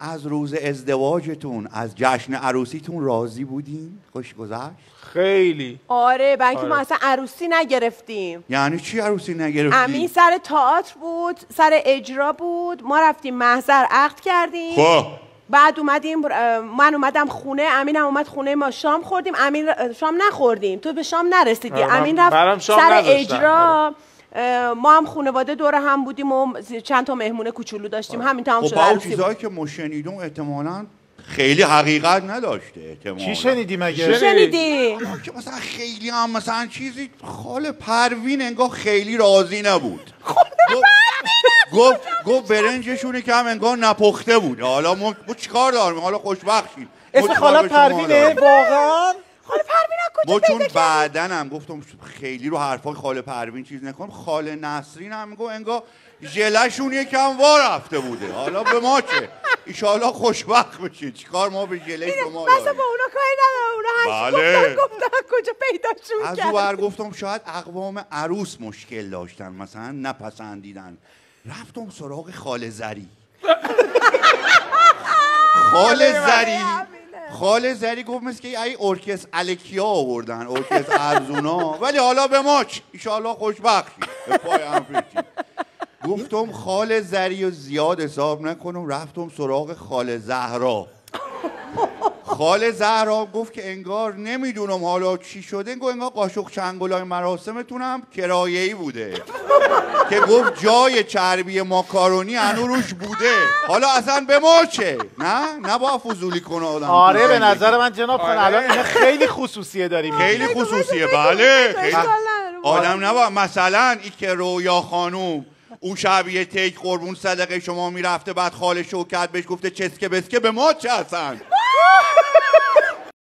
از روز ازدواجتون، از جشن عروسیتون راضی بودین؟ خوش گذشت؟ خیلی. آره بلکه ما اصلا عروسی نگرفتیم. یعنی چی عروسی نگرفتیم؟ امین سر تئاتر بود، سر اجرا بود، ما رفتیم محضر عقد کردیم. خب بعد اومدیم، من اومدم خونه، امینم اومد خونه ما، شام خوردیم. امین شام نخوردیم، تو به شام نرسیدی. امین رفت سر اجرا. ما هم خانواده دور هم بودیم و چند تا مهمونه کوچولو داشتیم. همین تمام شد. خب چیزایی که ما شنیدیم احتمالاً خیلی حقیقت نداشته. احتمالاً چی شنیدی مگه؟ چی شنیدی؟ که مثلا خیلی هم مثلا چیزی خاله پروین انگار خیلی راضی نبود. گفت برنجشونه که هم انگار نپخته بود. حالا ما چیکار داریم؟ حالا خوشبخت شیم. اسم خاله پروینه واقعا؟ خاله پروین از کجا ما پیدا چون کردی؟ بعدن هم گفتم خیلی رو حرفای خاله پروین چیز نکنم. خاله نسرین هم میگه انگار ژله‌شون یکم وا رفته بوده. حالا به ما چه؟ ایشالا خوشبخت بشید. چیکار ما به ژله شما داریم؟ مثلا با اونا کاری ندارم. اونا هشت گفتن کجا پیداشون از اون ور گفتم شاید اقوام عروس مشکل داشتن، مثلا نپسندیدن. رفتم سراغ خاله زری. خاله زری گفت مثل که ای ارکستر الکیا آوردن، ارکستر ارزونا، ولی حالا به ما چی؟ ایشالله خوشبخت شید. به پای هم پیچید. گفتم خاله زری رو زیاد حساب نکنم. رفتم سراغ خاله زهرا. خاله زهرا گفت که انگار نمیدونم حالا چی شده، انگار قاشق چنگلای مراسمتون هم کرایه‌ای بوده که گفت جای چربی ماکارونی هنو روش بوده. حالا اصلا به ما چه؟ نه با فضولی کنه آدم. آره به نظر من جناب خان الان اینا خیلی خصوصیه داریم. خیلی خصوصیه. بله خیلی آدم نبا. مثلا این که رویا خانوم اون شبیه تیک قربون صدقه شما میرفته، بعد خاله شوکت بهش گفته چسکه بسکه، به ما چه اصلا؟